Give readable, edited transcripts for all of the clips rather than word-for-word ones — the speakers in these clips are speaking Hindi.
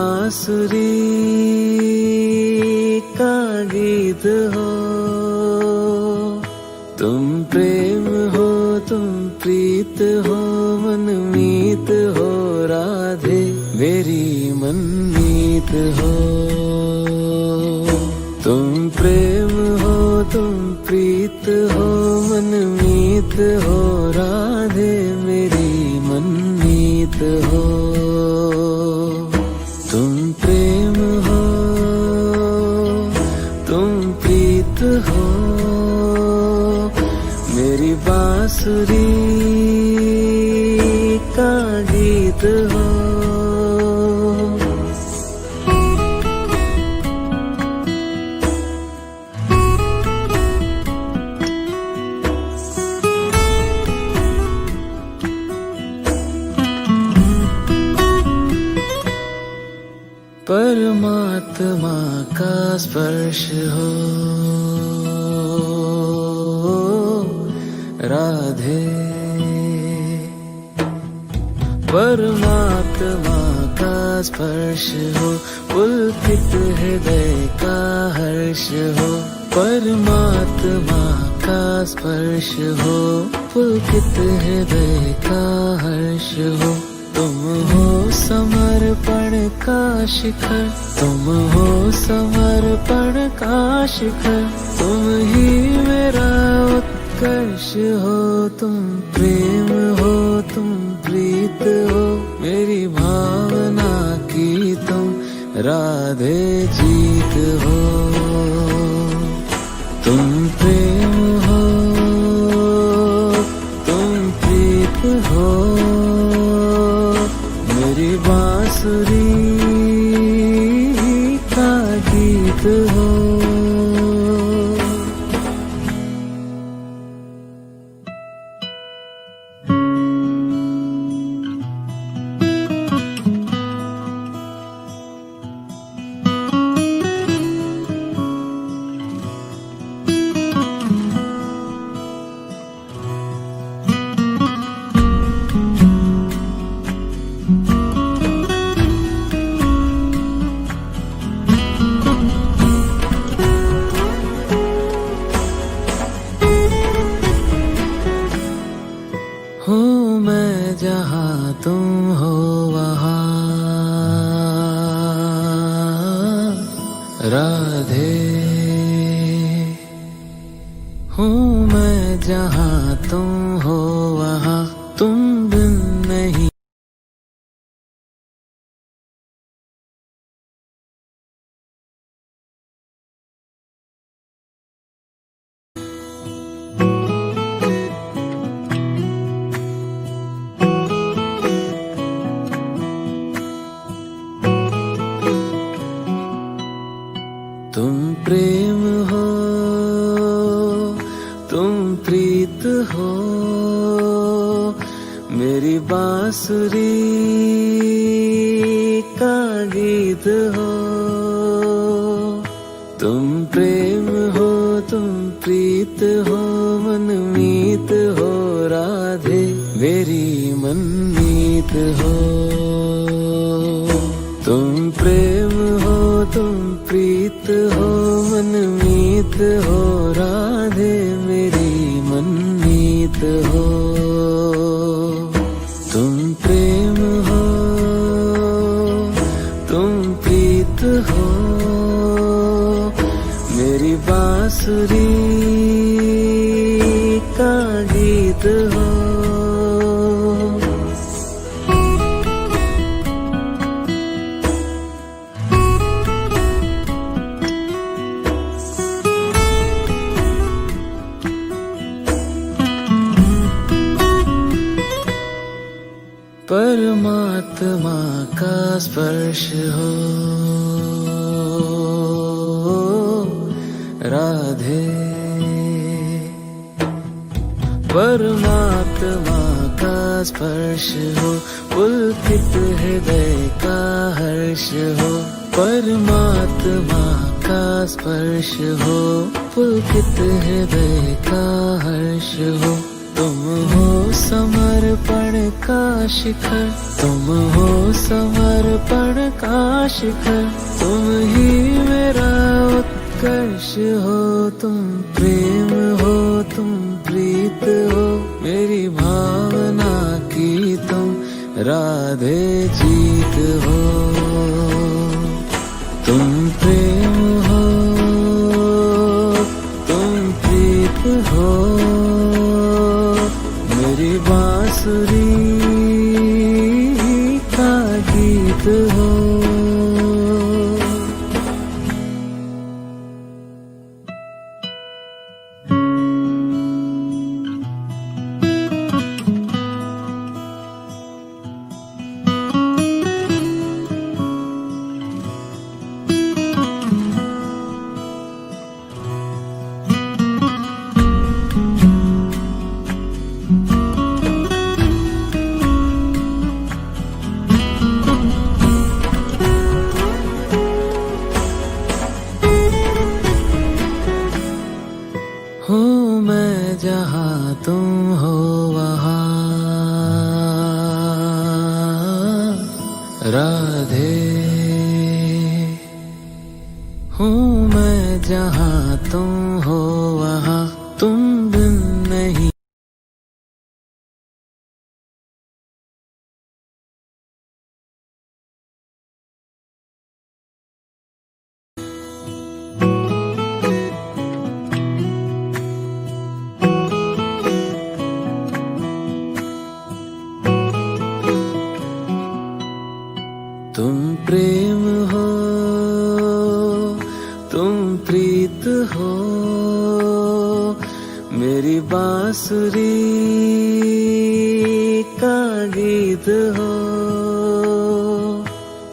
बांसुरी का गीत हो, तुम प्रेम हो, तुम प्रीत हो, मनमीत हो राधे मेरी मनमीत हो। तुम प्रेम हो, तुम प्रीत हो, मनमीत हो राधे मेरी मनमीत हो। तुम प्रेम हो, तुम प्रीत हो, मेरी बांसुरी का गीत हो। परमात्मा का स्पर्श हो राधे, परमात्मा का स्पर्श हो, पुलकित हृदय का हर्ष हो। परमात्मा का स्पर्श हो, पुलकित हृदय का हर्ष हो। तुम हो समर्पण का शिखर, तुम हो समर्पण का शिखर, तुम ही मेरा उत्कर्ष हो। तुम प्रेम हो, तुम प्रीत हो, मेरी भावना की तुम राधे जीत हो। तुम प्रेम हो, तुम प्रीत हो, मेरी बांसुरी का गीत हो। हूँ मैं जहाँ तुम हो वहाँ राधे, हूँ मैं जहाँ तुम हो वहाँ, तुम बिन नहीं। तुम प्रेम हो, तुम प्रीत हो, मेरी बांसुरी का गीत हो। तुम प्रेम हो, तुम प्रीत हो, मनमीत हो राधे मेरी मनमीत हो। तुम प्रेम हो, तुम प्रीत हो, मनमीत हो राधे मेरी मनमीत हो। तुम प्रेम हो, तुम प्रीत हो, मेरी बांसुरी का गीत हो। परमात्मा का स्पर्श हो राधे, परमात्मा का स्पर्श हो, पुलकित हृदय का हर्ष हो। परमात्मा का स्पर्श हो, पुलकित हृदय का हर्ष हो। तुम हो समर्पण का शिखर, तुम हो समर्पण का शिखर, तुम ही मेरा उत्कर्ष हो, तुम प्रेम हो, तुम प्रीत हो, मेरी भावना की तुम राधे जीत हो। तुम प्रेम हो, तुम प्रीत हो, मेरी बांसुरी का गीत हो। हूँ मैं जहाँ तुम हो वहाँ, राधे। हूँ मैं जहाँ तुम हो वहाँ, तुम बिन नहीं। तुम प्रेम हो, तुम प्रीत हो, मेरी बांसुरी का गीत हो।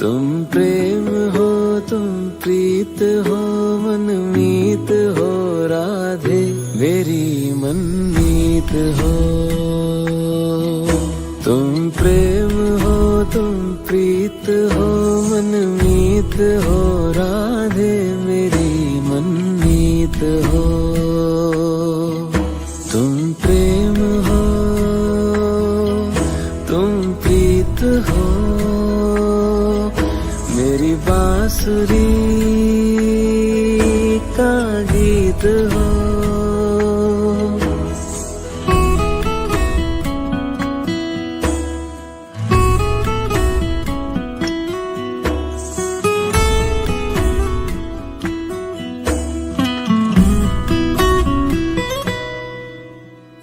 तुम प्रेम हो, तुम प्रीत हो, मनमीत हो, राधे मेरी मनमीत हो। तुम प्रेम हो, तुम प्रीत हो, मनमीत हो, राधे मेरी मनमीत हो। तुम प्रेम हो, तुम प्रीत हो, मेरी बांसुरी का गीत हो।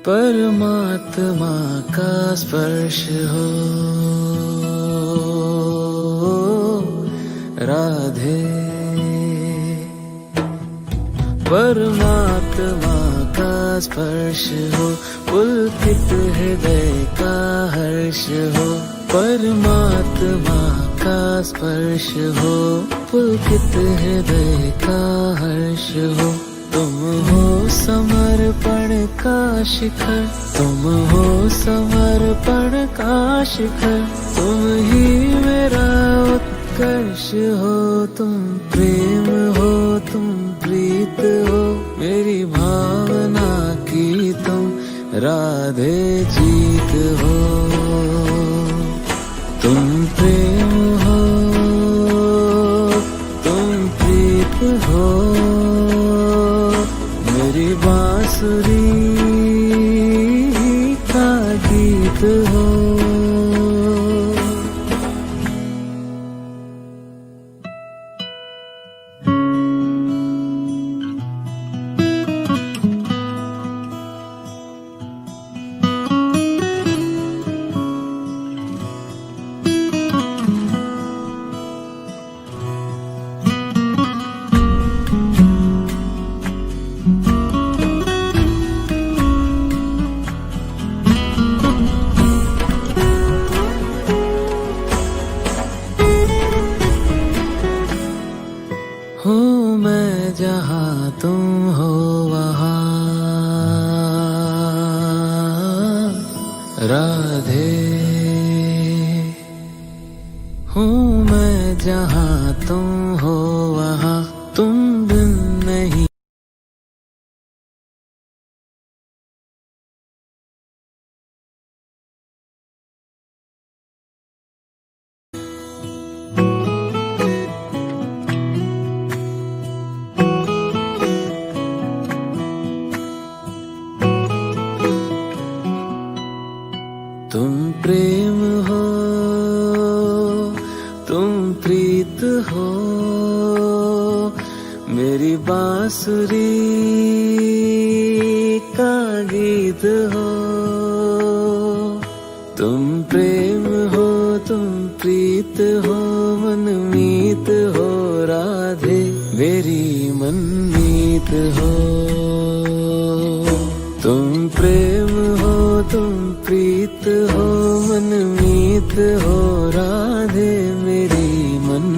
परमात्मा का स्पर्श हो, राधे। परमात्मा का स्पर्श हो, पुलकित हृदय का हर्ष हो। परमात्मा का स्पर्श हो, पुलकित हृदय का हर्ष हो। तुम हो समर्पण का शिखर, तुम हो समर्पण का शिखर, तुम ही मेरा उत्कर्ष हो, तुम प्रेम हो, तुम प्रीत हो, मेरी भावना की तुम राधे जीत हो। तुम प्रेम हो, तुम प्रीत हो, मेरी बांसुरी का गीत हो। हूँ मैं जहाँ तुम हो वहाँ, राधे। हूँ मैं जहाँ तुम हो वहाँ, तुम बिन नहीं। हो, मेरी बांसुरी का गीत हो। तुम प्रेम हो, तुम प्रीत हो, मनमीत हो राधे, मेरी मनमीत हो। तुम प्रेम हो, तुम प्रीत हो, मनमीत हो राधे, मेरी मन